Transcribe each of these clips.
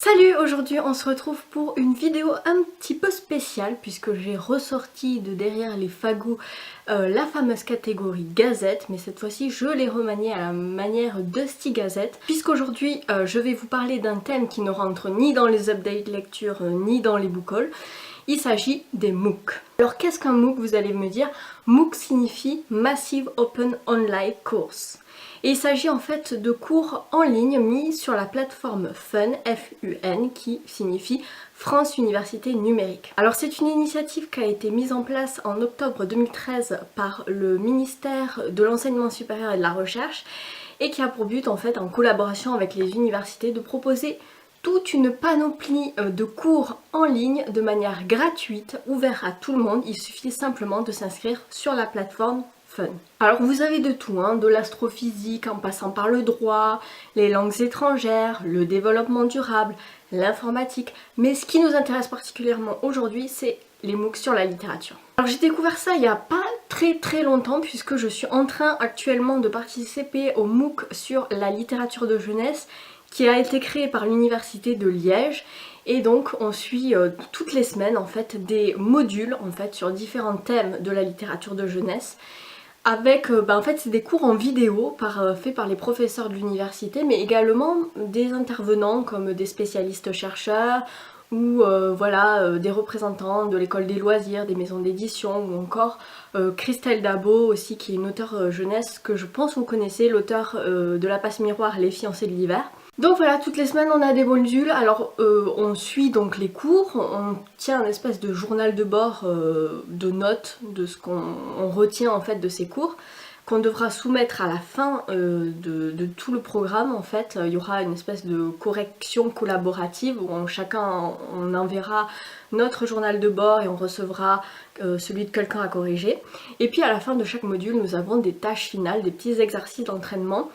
Salut, aujourd'hui on se retrouve pour une vidéo un petit peu spéciale puisque j'ai ressorti de derrière les fagots la fameuse catégorie Gazette, mais cette fois-ci je l'ai remaniée à la manière de Gazette puisqu'aujourd'hui je vais vous parler d'un thème qui ne rentre ni dans les updates lecture ni dans les book hauls. Il s'agit des MOOC. Alors qu'est-ce qu'un MOOC, vous allez me dire? MOOC signifie Massive Open Online Course. Et il s'agit en fait de cours en ligne mis sur la plateforme FUN, F-U-N, qui signifie France Université Numérique. Alors c'est une initiative qui a été mise en place en octobre 2013 par le ministère de l'Enseignement supérieur et de la Recherche et qui a pour but en fait, en collaboration avec les universités, de proposer toute une panoplie de cours en ligne de manière gratuite, ouvert à tout le monde. Il suffit simplement de s'inscrire sur la plateforme FUN. Alors vous avez de tout, de l'astrophysique en passant par le droit, les langues étrangères, le développement durable, l'informatique. Mais ce qui nous intéresse particulièrement aujourd'hui, c'est les MOOC sur la littérature. Alors j'ai découvert ça il n'y a pas très longtemps puisque je suis en train actuellement de participer au MOOC sur la littérature de jeunesse qui a été créé par l'université de Liège. Et donc on suit toutes les semaines en fait des modules en fait sur différents thèmes de la littérature de jeunesse. Avec, en fait c'est des cours en vidéo faits par les professeurs de l'université, mais également des intervenants comme des spécialistes chercheurs ou des représentants de l'école des loisirs, des maisons d'édition, ou encore Christelle Dabo aussi, qui est une auteure jeunesse que je pense vous connaissez, l'auteur de La Passe Miroir, Les fiancés de l'hiver. Donc voilà, toutes les semaines on a des modules. Alors on suit donc les cours, on tient un espèce de journal de bord de notes de ce qu'on retient en fait de ces cours, qu'on devra soumettre à la fin de tout le programme en fait. Il y aura une espèce de correction collaborative où on enverra notre journal de bord et on recevra celui de quelqu'un à corriger. Et puis à la fin de chaque module nous avons des tâches finales, des petits exercices d'entraînement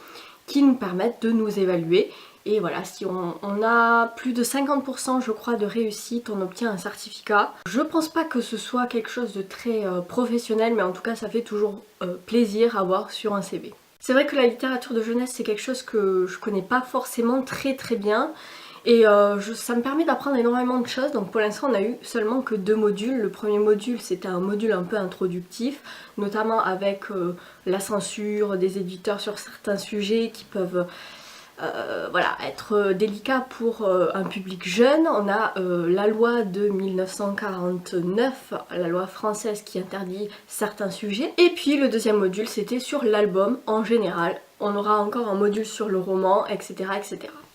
qui nous permettent de nous évaluer. Et voilà, si on a plus de 50% je crois de réussite, on obtient un certificat. Je pense pas que ce soit quelque chose de très professionnel, mais en tout cas ça fait toujours plaisir à voir sur un CV. C'est vrai que la littérature de jeunesse c'est quelque chose que je connais pas forcément très bien. Et ça me permet d'apprendre énormément de choses. Donc pour l'instant on a eu seulement que 2 modules. Le premier module c'était un module un peu introductif, notamment avec la censure des éditeurs sur certains sujets qui peuvent être délicats pour un public jeune. On a la loi de 1949, la loi française qui interdit certains sujets. Et puis le deuxième module c'était sur l'album en général. On aura encore un module sur le roman, etc.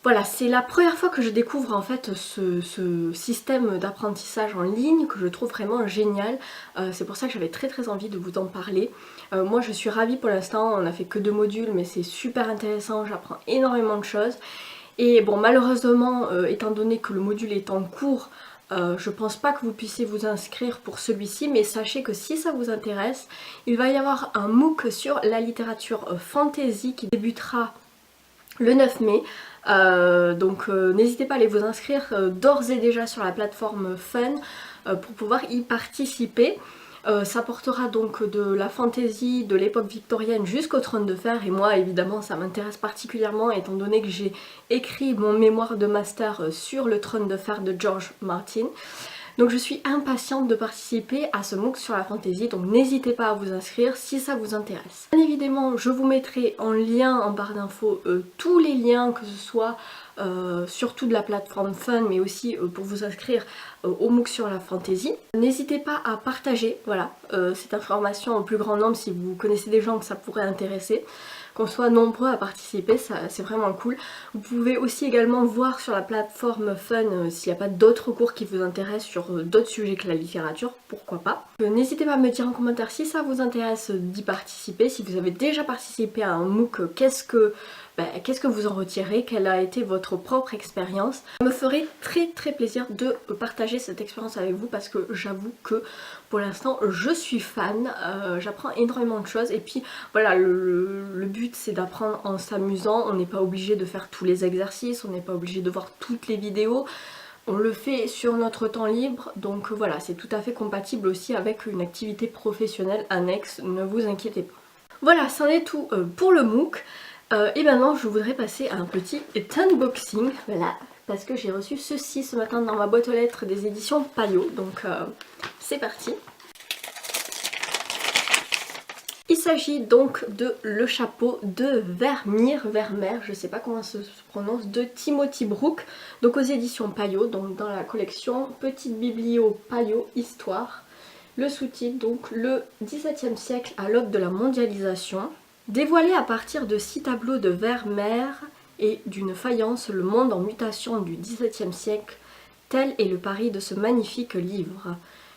Voilà, c'est la première fois que je découvre en fait ce système d'apprentissage en ligne que je trouve vraiment génial. C'est pour ça que j'avais très envie de vous en parler. Moi je suis ravie pour l'instant, on n'a fait que 2 modules mais c'est super intéressant, j'apprends énormément de choses. Et bon, malheureusement, étant donné que le module est en cours, je pense pas que vous puissiez vous inscrire pour celui-ci, mais sachez que si ça vous intéresse, il va y avoir un MOOC sur la littérature fantasy qui débutera le 9 mai. Donc n'hésitez pas à aller vous inscrire d'ores et déjà sur la plateforme FUN pour pouvoir y participer. Ça portera donc de la fantaisie de l'époque victorienne jusqu'au Trône de Fer, et moi évidemment ça m'intéresse particulièrement étant donné que j'ai écrit mon mémoire de master sur le Trône de Fer de George Martin. Donc je suis impatiente de participer à ce MOOC sur la fantaisie, donc n'hésitez pas à vous inscrire si ça vous intéresse. Bien évidemment, je vous mettrai en lien en barre d'infos tous les liens, que ce soit surtout de la plateforme FUN, mais aussi pour vous inscrire au MOOC sur la fantaisie. N'hésitez pas à partager cette information au plus grand nombre si vous connaissez des gens que ça pourrait intéresser. Qu'on soit nombreux à participer, c'est vraiment cool. Vous pouvez aussi également voir sur la plateforme FUN s'il n'y a pas d'autres cours qui vous intéressent sur d'autres sujets que la littérature, pourquoi pas. N'hésitez pas à me dire en commentaire si ça vous intéresse d'y participer, si vous avez déjà participé à un MOOC, qu'est-ce que vous en retirez, quelle a été votre propre expérience. Ça me ferait très plaisir de partager cette expérience avec vous parce que j'avoue que pour l'instant je suis fan, j'apprends énormément de choses et puis voilà, le but c'est d'apprendre en s'amusant, on n'est pas obligé de faire tous les exercices, on n'est pas obligé de voir toutes les vidéos. On le fait sur notre temps libre, donc voilà, c'est tout à fait compatible aussi avec une activité professionnelle annexe, ne vous inquiétez pas. Voilà, c'en est tout pour le MOOC. Et maintenant je voudrais passer à un petit unboxing, voilà, parce que j'ai reçu ceci ce matin dans ma boîte aux lettres des éditions Payot, donc c'est parti. Il s'agit donc de le chapeau de Vermeer, je sais pas comment ça se prononce, de Timothy Brook, donc aux éditions Payot, donc dans la collection Petite Biblio Payot Histoire. Le sous-titre donc le XVIIe siècle à l'aube de la mondialisation. Dévoilé à partir de 6 tableaux de Vermeer et d'une faïence, le monde en mutation du XVIIe siècle, tel est le pari de ce magnifique livre.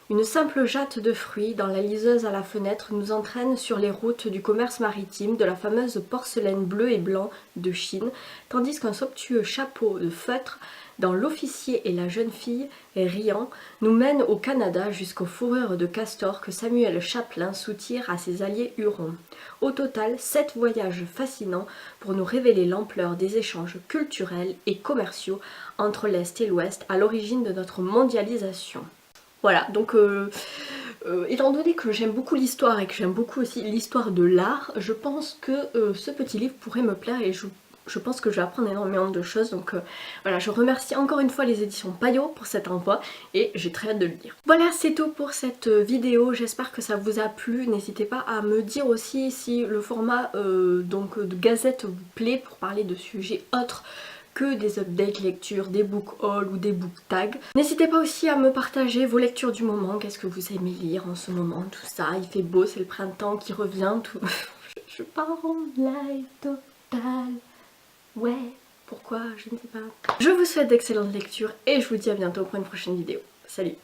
Une simple jatte de fruits dans la liseuse à la fenêtre nous entraîne sur les routes du commerce maritime de la fameuse porcelaine bleue et blanc de Chine, tandis qu'un somptueux chapeau de feutre dans l'officier et la jeune fille, riant, nous mène au Canada jusqu'aux fourrures de castor que Samuel Champlain soutire à ses alliés hurons. Au total, 7 voyages fascinants pour nous révéler l'ampleur des échanges culturels et commerciaux entre l'Est et l'Ouest à l'origine de notre mondialisation. Voilà, donc étant donné que j'aime beaucoup l'histoire et que j'aime beaucoup aussi l'histoire de l'art, je pense que ce petit livre pourrait me plaire et je pense que je vais apprendre énormément de choses. Donc voilà, je remercie encore une fois les éditions Payot pour cet envoi et j'ai très hâte de le lire. Voilà, c'est tout pour cette vidéo, j'espère que ça vous a plu. N'hésitez pas à me dire aussi si le format donc de gazette vous plaît pour parler de sujets autres que des updates lecture, des book hauls ou des book tags. N'hésitez pas aussi à me partager vos lectures du moment, qu'est-ce que vous aimez lire en ce moment, tout ça, il fait beau, c'est le printemps qui revient, tout. je pars en live total, ouais, pourquoi, je ne sais pas. Je vous souhaite d'excellentes lectures et je vous dis à bientôt pour une prochaine vidéo. Salut!